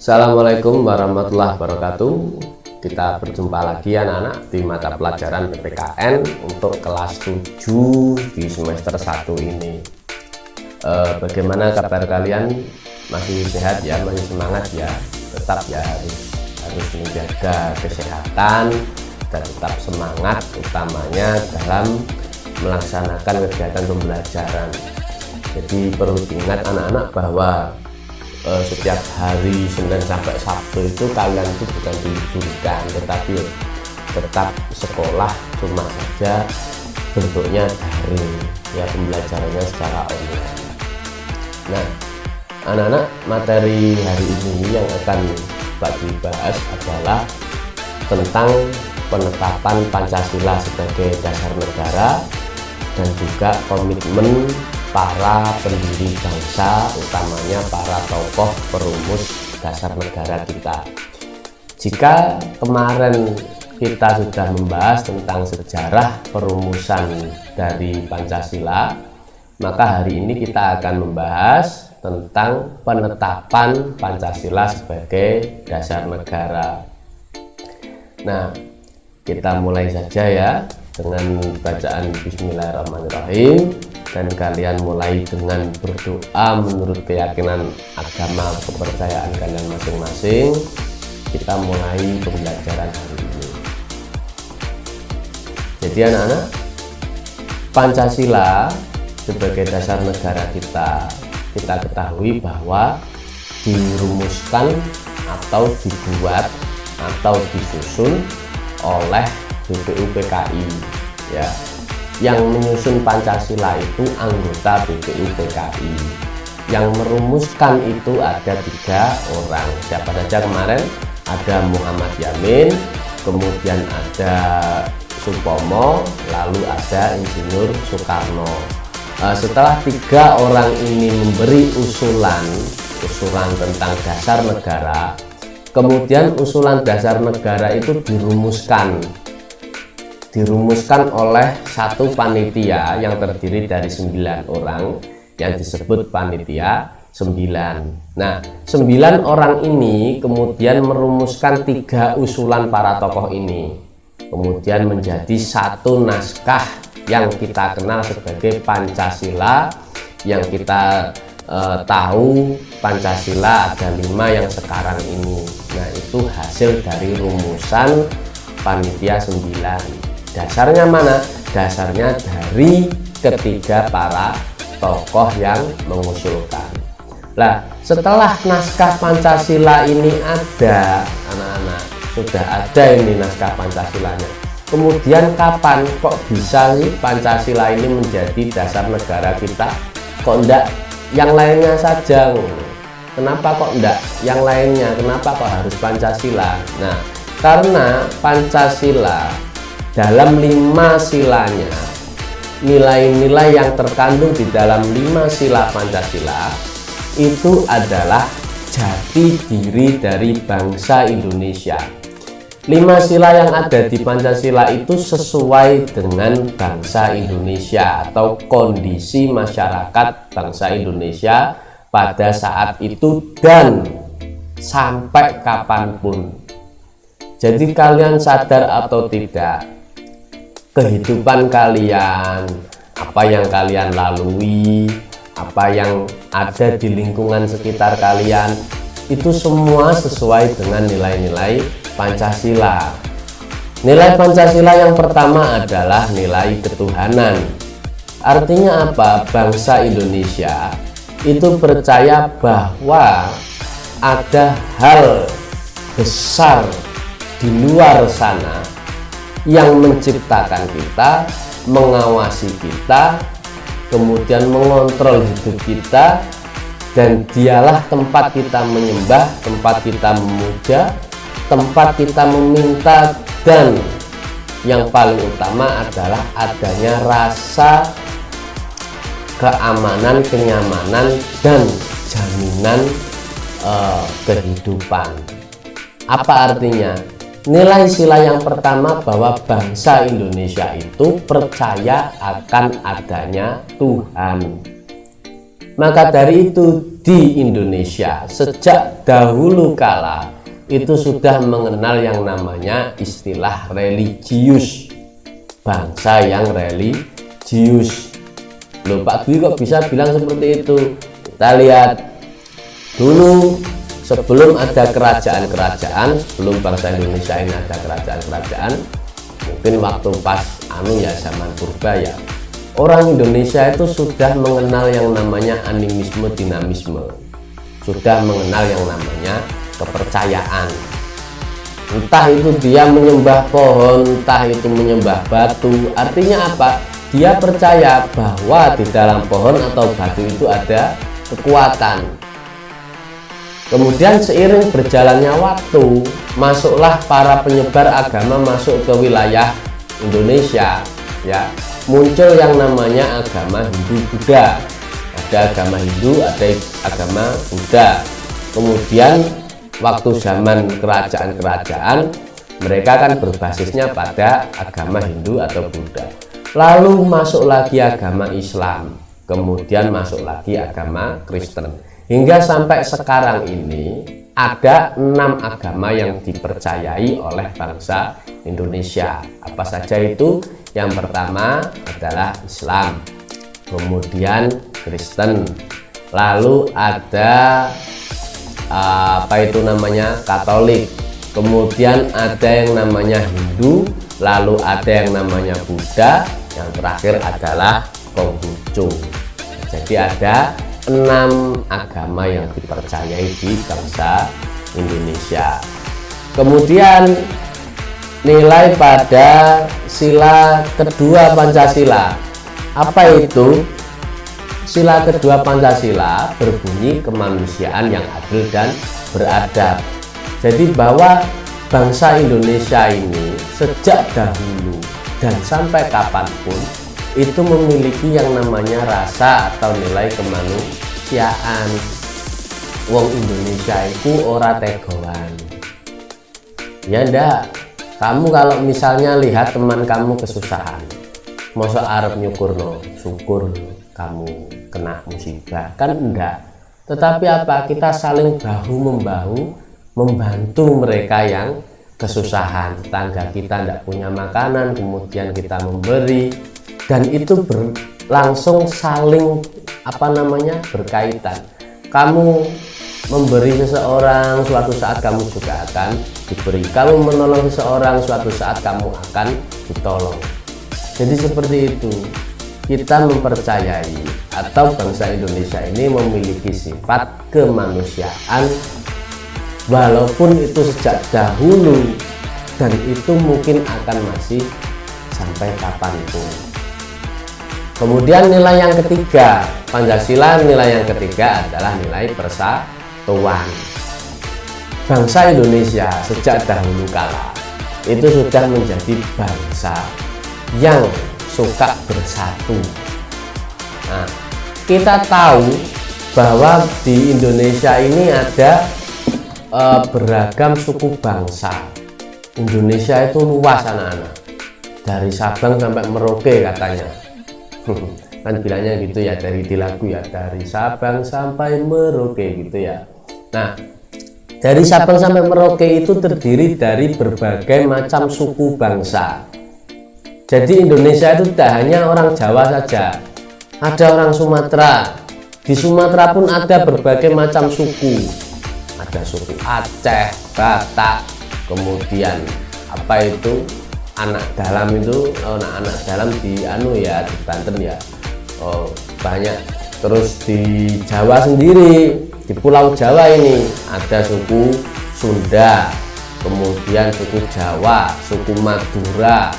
Assalamualaikum warahmatullahi wabarakatuh. Kita berjumpa lagi anak-anak di mata pelajaran PPKN untuk kelas 7 di semester 1 ini. Bagaimana kabar kalian? Masih sehat ya, masih semangat ya? Tetap ya, harus menjaga kesehatan dan tetap semangat, utamanya dalam melaksanakan kegiatan pembelajaran. Jadi perlu diingat anak-anak bahwa setiap hari Senin sampai Sabtu itu kalian itu bukan diliburkan, tetapi tetap sekolah, cuma saja bentuknya daring ya, pembelajarannya secara online. Nah anak-anak, materi hari ini yang akan Pak dibahas adalah tentang penetapan Pancasila sebagai dasar negara dan juga komitmen para pendiri bangsa, utamanya para tokoh perumus dasar negara kita. Jika kemarin kita sudah membahas tentang sejarah perumusan dari Pancasila, maka hari ini kita akan membahas tentang penetapan Pancasila sebagai dasar negara. Nah, kita mulai saja ya dengan bacaan Bismillahirrahmanirrahim, dan kalian mulai dengan berdoa menurut keyakinan agama kepercayaan kalian masing-masing. Kita mulai pembelajaran hari ini. Jadi anak-anak, Pancasila sebagai dasar negara kita ketahui bahwa dirumuskan atau dibuat atau disusun oleh BPUPKI ya. Yang menyusun Pancasila itu anggota BPUPKI. Yang merumuskan itu ada 3 orang. Siapa saja kemarin? Ada Muhammad Yamin, kemudian ada Supomo, lalu ada Insinyur Soekarno. Setelah 3 orang ini memberi usulan tentang dasar negara, kemudian usulan dasar negara itu dirumuskan oleh satu panitia yang terdiri dari 9 orang yang disebut panitia 9. Nah, 9 orang ini kemudian merumuskan 3 usulan para tokoh ini, kemudian menjadi satu naskah yang kita kenal sebagai Pancasila, yang kita tahu Pancasila ada 5 yang sekarang ini. Nah, itu hasil dari rumusan panitia 9. Dasarnya mana? Dasarnya dari ketiga para tokoh yang mengusulkan. Nah, setelah naskah Pancasila ini ada, anak-anak, sudah ada ini naskah Pancasilanya. Kemudian kapan kok bisa sih Pancasila ini menjadi dasar negara kita? Kok enggak yang lainnya saja? Kenapa kok enggak yang lainnya? Kenapa kok harus Pancasila? Nah, karena Pancasila dalam 5 silanya, nilai-nilai yang terkandung di dalam 5 sila Pancasila itu adalah jati diri dari bangsa Indonesia. 5 sila yang ada di Pancasila itu sesuai dengan bangsa Indonesia atau kondisi masyarakat bangsa Indonesia pada saat itu dan sampai kapanpun. Jadi kalian sadar atau tidak, kehidupan kalian, apa yang kalian lalui, apa yang ada di lingkungan sekitar kalian, itu semua sesuai dengan nilai-nilai Pancasila. Nilai Pancasila yang pertama adalah nilai ketuhanan. Artinya apa? Bangsa Indonesia itu percaya bahwa ada hal besar di luar sana yang menciptakan kita, mengawasi kita, kemudian mengontrol hidup kita, dan dialah tempat kita menyembah, tempat kita memuja, tempat kita meminta, dan yang paling utama adalah adanya rasa keamanan, kenyamanan, dan jaminan kehidupan. Apa artinya? Nilai sila yang pertama bahwa bangsa Indonesia itu percaya akan adanya Tuhan. Maka dari itu di Indonesia sejak dahulu kala itu sudah mengenal yang namanya istilah religius, bangsa yang religius. Loh, Pak Dwi kok bisa bilang seperti itu? Kita lihat dulu, sebelum ada kerajaan-kerajaan, sebelum bangsa Indonesia ini ada kerajaan-kerajaan, mungkin waktu pas zaman purba ya, orang Indonesia itu sudah mengenal yang namanya animisme, dinamisme, sudah mengenal yang namanya kepercayaan. Entah itu dia menyembah pohon, entah itu menyembah batu. Artinya apa? Dia percaya bahwa di dalam pohon atau batu itu ada kekuatan. Kemudian seiring berjalannya waktu, masuklah para penyebar agama masuk ke wilayah Indonesia, ya. Muncul yang namanya agama Hindu Buddha. Ada agama Hindu, ada agama Buddha. Kemudian waktu zaman kerajaan-kerajaan, mereka kan berbasisnya pada agama Hindu atau Buddha. Lalu masuk lagi agama Islam, kemudian masuk lagi agama Kristen. Hingga sampai sekarang ini ada 6 agama yang dipercayai oleh bangsa Indonesia. Apa saja itu? Yang pertama adalah Islam, kemudian Kristen, lalu ada Katolik, kemudian ada yang namanya Hindu, lalu ada yang namanya Buddha, yang terakhir adalah Konghucu. Jadi ada 6 agama yang dipercayai di bangsa Indonesia. Kemudian nilai pada sila kedua Pancasila. Apa itu? Sila kedua Pancasila berbunyi kemanusiaan yang adil dan beradab. Jadi bahwa bangsa Indonesia ini sejak dahulu dan sampai kapanpun itu memiliki yang namanya rasa atau nilai kemanusiaan. Wong Indonesia itu ora tegoan. Ya ndak. Kamu kalau misalnya lihat teman kamu kesusahan, mosok arep nyukurno, syukur kamu kena musibah, kan enggak. Tetapi apa? Kita saling bahu-membahu membantu mereka yang kesusahan. Tetangga kita tidak punya makanan, kemudian kita memberi, dan itu berlangsung saling berkaitan. Kamu memberi seseorang, suatu saat kamu juga akan diberi. Kamu menolong seseorang, suatu saat kamu akan ditolong. Jadi seperti itu, kita mempercayai atau bangsa Indonesia ini memiliki sifat kemanusiaan, walaupun itu sejak dahulu, dan itu mungkin akan masih sampai kapanpun. Kemudian nilai yang ketiga, Pancasila nilai yang ketiga adalah nilai persatuan. Bangsa Indonesia sejak dahulu kala itu sudah menjadi bangsa yang suka bersatu. Nah, kita tahu bahwa di Indonesia ini ada beragam suku bangsa. Indonesia itu luas anak-anak, dari Sabang sampai Merauke katanya. Kan bilangnya gitu ya, dari di lagu ya, dari Sabang sampai Merauke gitu ya. Nah, dari Sabang sampai Merauke itu terdiri dari berbagai macam suku bangsa. Jadi Indonesia itu tidak hanya orang Jawa saja, ada orang Sumatera. Di Sumatera pun ada berbagai macam suku. Ada suku Aceh, Batak, kemudian anak dalam itu, anak dalam di di Banten ya. Banyak. Terus di Jawa sendiri, di Pulau Jawa ini ada suku Sunda, kemudian suku Jawa, suku Madura,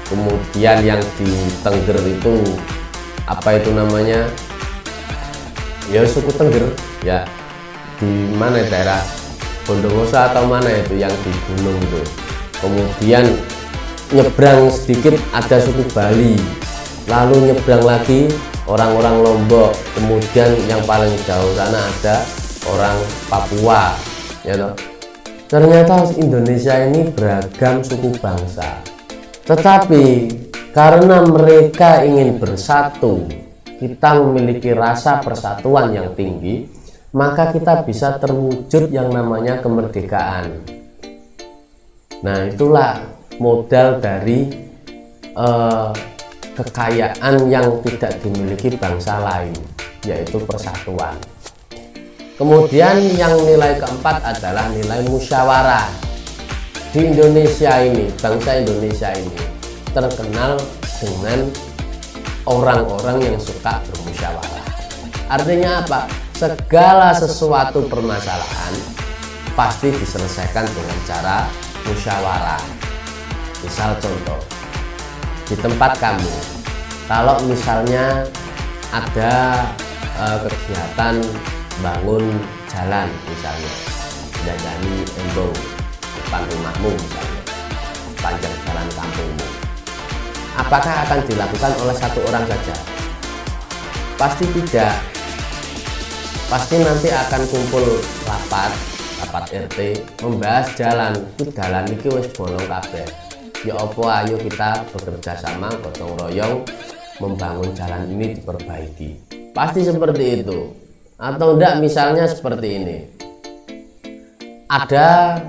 kemudian yang di Tengger itu ya suku Tengger ya, di mana daerah Bondowoso atau mana itu yang di gunung itu. Kemudian nyebrang sedikit ada suku Bali, lalu nyebrang lagi orang-orang Lombok, kemudian yang paling jauh sana ada orang Papua ya toh. Ternyata Indonesia ini beragam suku bangsa, tetapi karena mereka ingin bersatu, kita memiliki rasa persatuan yang tinggi, maka kita bisa terwujud yang namanya kemerdekaan. Nah, itulah modal dari kekayaan yang tidak dimiliki bangsa lain, yaitu persatuan. Kemudian yang nilai keempat adalah nilai musyawarah. Di Indonesia ini, bangsa Indonesia ini terkenal dengan orang-orang yang suka bermusyawarah. Artinya apa? Segala sesuatu permasalahan pasti diselesaikan dengan cara musyawarah. Misal contoh, di tempat kamu, kalau misalnya ada kegiatan bangun jalan, misalnya jajani embung depan rumahmu, misalnya panjang jalan kampungmu, apakah akan dilakukan oleh satu orang saja? Pasti tidak. Pasti nanti akan kumpul rapat RT membahas jalan. Itu jalan iki wis bolong kabeh. Ya apa, ayo kita bekerja sama gotong royong membangun jalan ini diperbaiki. Pasti seperti itu. Atau enggak, misalnya seperti ini. Ada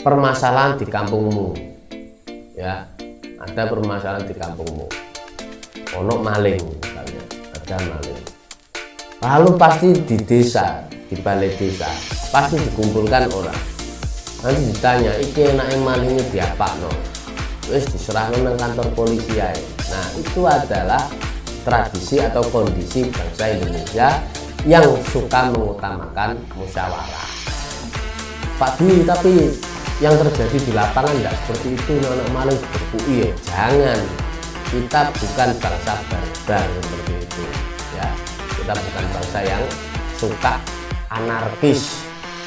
permasalahan di kampungmu. Ya, ada permasalahan di kampungmu. Ono maling misalnya, ada maling. Lalu pasti di desa, di balai desa, pasti dikumpulkan orang. Nanti ditanya, iki enak yang malingnya diapakno. Terus diserahkan ke kantor polisi ya. Nah, itu adalah tradisi atau kondisi bangsa Indonesia yang suka mengutamakan musyawarah. Pak Dwi, tapi yang terjadi di lapangan tidak seperti itu, anak maling berpui ya. Jangan, kita bukan bangsa barbar seperti itu ya. Kita bukan bangsa yang suka anarkis,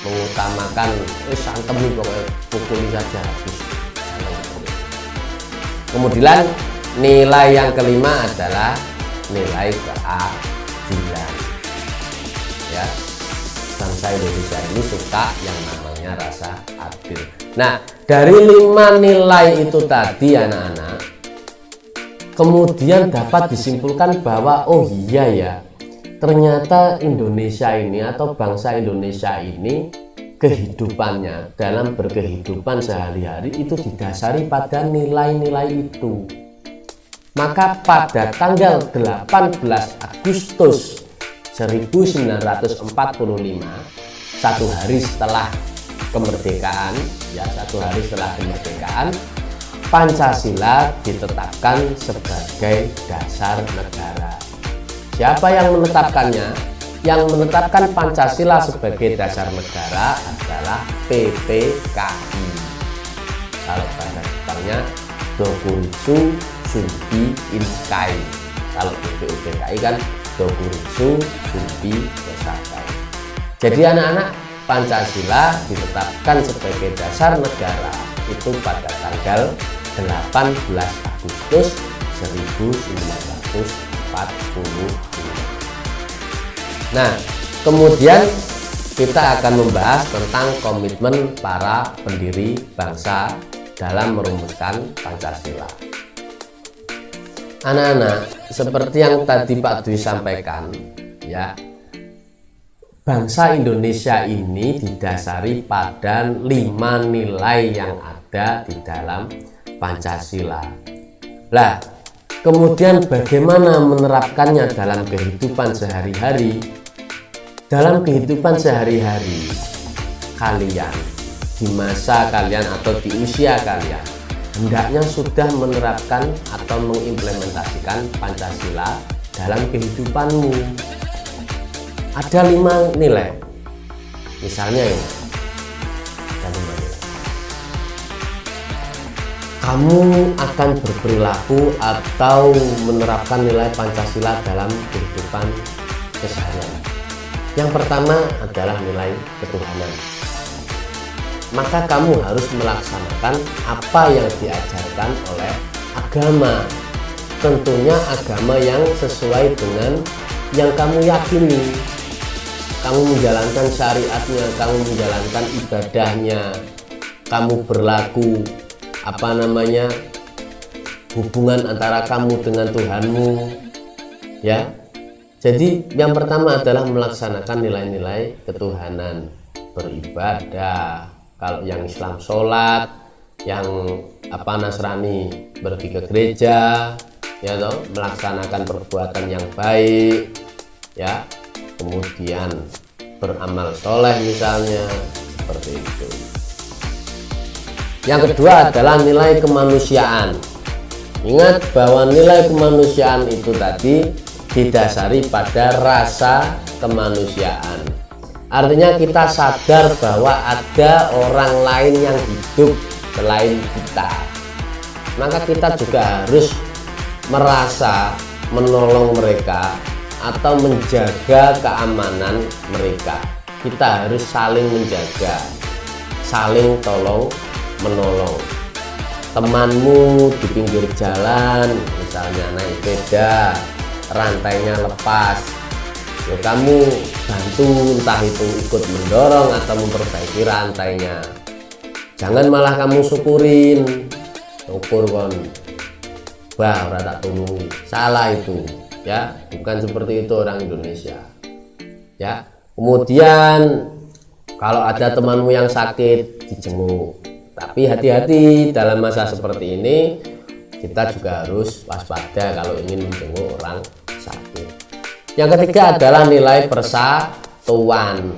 mengutamakan santem pokoknya pukuli saja habis. Kemudian nilai yang kelima adalah nilai keadilan. Ya, bangsa Indonesia ini suka yang namanya rasa adil. Nah, dari 5 nilai itu tadi anak-anak, kemudian dapat disimpulkan bahwa oh iya ya, ternyata Indonesia ini atau bangsa Indonesia ini kehidupannya dalam berkehidupan sehari-hari itu didasari pada nilai-nilai itu. Maka pada tanggal 18 Agustus 1945, satu hari setelah kemerdekaan, ya satu hari setelah kemerdekaan, Pancasila ditetapkan sebagai dasar negara. Siapa yang menetapkannya? Yang menetapkan Pancasila sebagai dasar negara adalah PPKI. Kalau bahasa Jepangnya Dokuritsu Sumbi Inkai. Kalau PPKI kan Dokuritsu Sumbi Kosakai. Jadi anak-anak, Pancasila ditetapkan sebagai dasar negara itu pada tanggal 18 Agustus 1945. Nah, kemudian kita akan membahas tentang komitmen para pendiri bangsa dalam merumuskan Pancasila. Anak-anak, seperti yang tadi Pak Dwi sampaikan, ya, bangsa Indonesia ini didasari pada 5 nilai yang ada di dalam Pancasila. Lah, kemudian bagaimana menerapkannya dalam kehidupan sehari-hari? Dalam kehidupan sehari-hari kalian, di masa kalian atau di usia kalian, hendaknya sudah menerapkan atau mengimplementasikan Pancasila dalam kehidupanmu. Ada 5 nilai. Misalnya ini, ada 5 nilai. Kamu akan berperilaku atau menerapkan nilai Pancasila dalam kehidupan keseharian. Yang pertama adalah nilai ketuhanan. Maka kamu harus melaksanakan apa yang diajarkan oleh agama. Tentunya agama yang sesuai dengan yang kamu yakini. Kamu menjalankan syariatnya, kamu menjalankan ibadahnya, kamu berlaku hubungan antara kamu dengan Tuhanmu, ya. Jadi yang pertama adalah melaksanakan nilai-nilai ketuhanan, beribadah. Kalau yang Islam sholat, yang Nasrani pergi ke gereja, ya toh, melaksanakan perbuatan yang baik, ya, kemudian beramal soleh misalnya, seperti itu. Yang kedua adalah nilai kemanusiaan. Ingat bahwa nilai kemanusiaan itu tadi didasari pada rasa kemanusiaan. Artinya kita sadar bahwa ada orang lain yang hidup selain kita. Maka kita juga harus merasa menolong mereka atau menjaga keamanan mereka. Kita harus saling menjaga, saling tolong menolong. Temanmu di pinggir jalan misalnya naik sepeda, rantainya lepas, ya kamu bantu, entah itu ikut mendorong atau memperbaiki rantainya. Jangan malah kamu syukurin, syukur kon bah ora tak tulungi. Salah itu, ya, bukan seperti itu orang Indonesia, ya. Kemudian kalau ada temanmu yang sakit, dijenguk. Tapi hati-hati dalam masa seperti ini, kita juga harus waspada kalau ingin menjenguk orang sakit. Yang ketiga adalah nilai persatuan.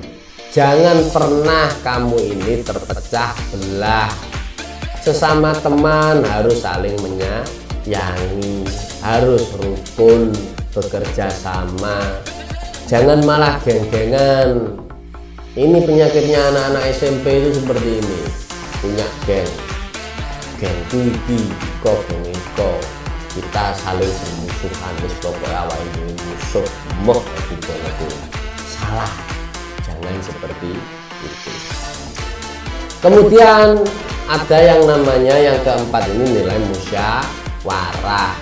Jangan pernah kamu ini terpecah belah. Sesama teman harus saling menyayangi, harus rukun, bekerja sama. Jangan malah geng-gengan. Ini penyakitnya anak-anak SMP itu seperti ini. Punya geng iko, geng iko, kita saling bermusuhan, wis pokoknya awal ini musuh moh itu salah. Jangan seperti itu. Kemudian ada yang namanya yang keempat ini nilai musyawarah.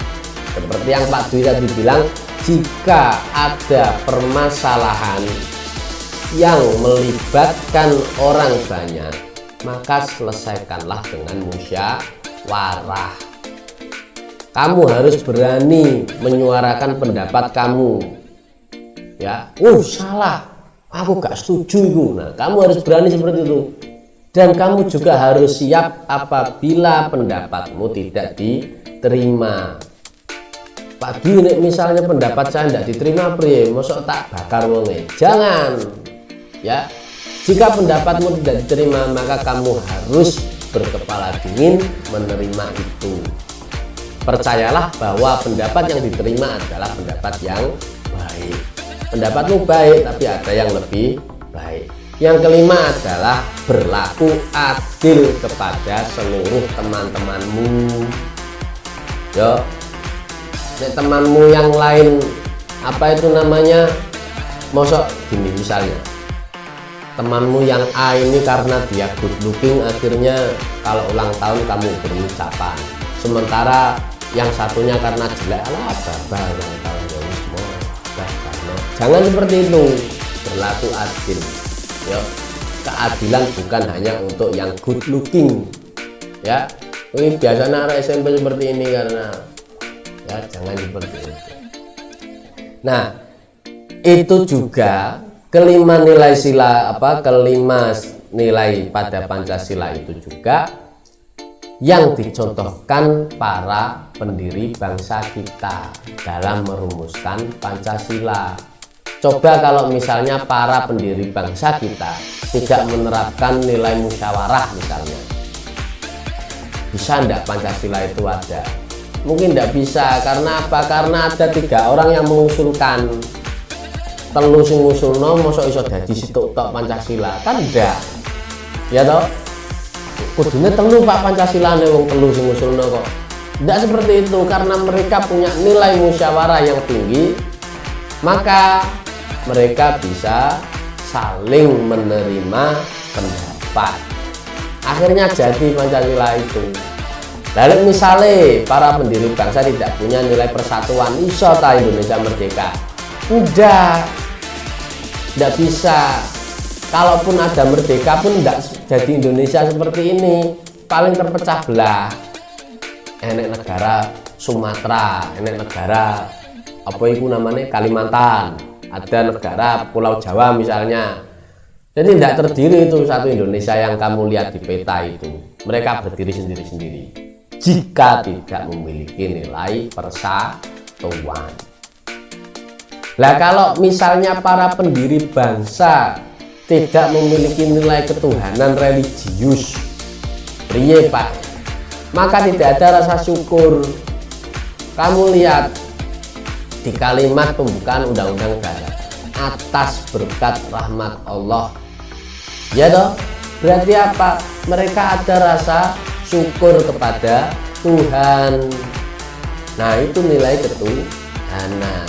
Seperti yang Pak Dwi tadi bilang, jika ada permasalahan yang melibatkan orang banyak, maka selesaikanlah dengan musyawarah. Kamu harus berani menyuarakan pendapat kamu, ya. Salah, aku gak setuju itu. Nah, kamu harus berani seperti itu. Dan kamu juga harus siap apabila pendapatmu tidak diterima. Pak Dwi, misalnya pendapat saya tidak diterima, priye, mosok tak bakar wonge. Jangan, ya. Jika pendapatmu tidak diterima, maka kamu harus berkepala dingin menerima itu. Percayalah bahwa pendapat yang diterima adalah pendapat yang baik. Pendapatmu baik, tapi ada yang lebih baik. Yang kelima adalah berlaku adil kepada seluruh teman-temanmu. Yo, temanmu yang lain, mosok gini misalnya. Temanmu yang A ini karena dia good looking, akhirnya kalau ulang tahun kamu beri ucapan. Sementara yang satunya karena jelek, ulang tahun semua. Jangan seperti itu. Berlaku adil. Ya, keadilan bukan hanya untuk yang good looking. Ya, ini biasanya anak SMP seperti ini karena ya jangan seperti itu. Nah, itu juga kelima nilai pada Pancasila itu juga yang dicontohkan para pendiri bangsa kita dalam merumuskan Pancasila. Coba kalau misalnya para pendiri bangsa kita tidak menerapkan nilai musyawarah misalnya, bisa enggak Pancasila itu ada? Mungkin enggak bisa. Karena apa? Karena ada 3 orang yang mengusulkan. Telu sing ngusulno mosok iso dadi situk tok Pancasila, kan ndak. Ya toh? Kudune telu Pak Pancasilane wong telu sing ngusulno kok. Ndak seperti itu, karena mereka punya nilai musyawarah yang tinggi, maka mereka bisa saling menerima pendapat. Akhirnya jadi Pancasila itu. Lalu misalnya para pendiri bangsa tidak punya nilai persatuan, iso ta Indonesia merdeka? Tidak bisa. Kalaupun ada merdeka pun tidak jadi Indonesia seperti ini. Paling terpecah belah. Enek negara Sumatera, enek negara apa itu namanya Kalimantan, ada negara Pulau Jawa misalnya. Jadi tidak terdiri itu satu Indonesia yang kamu lihat di peta itu. Mereka berdiri sendiri-sendiri jika tidak memiliki nilai persatuan. Lah kalau misalnya para pendiri bangsa tidak memiliki nilai ketuhanan religius, priye Pak? Maka tidak ada rasa syukur. Kamu lihat di kalimat pembukaan Undang-Undang Negara, atas berkat rahmat Allah. Ya toh? Berarti apa? Mereka ada rasa syukur kepada Tuhan. Nah, itu nilai ketuhanan.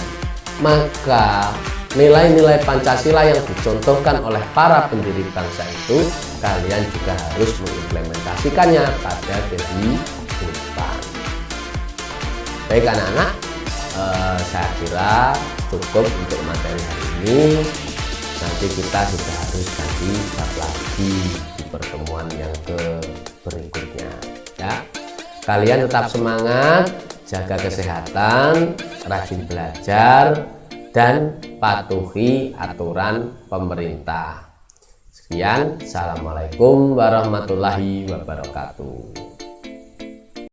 Maka nilai-nilai Pancasila yang dicontohkan oleh para pendiri bangsa itu kalian juga harus mengimplementasikannya pada kehidupan. Baik anak-anak, saya kira cukup untuk materi hari ini. Nanti kita sudah harus ganti bab lagi di pertemuan yang berikutnya ya. Kalian tetap semangat, jaga kesehatan, rajin belajar, dan patuhi aturan pemerintah. Sekian, assalamualaikum warahmatullahi wabarakatuh.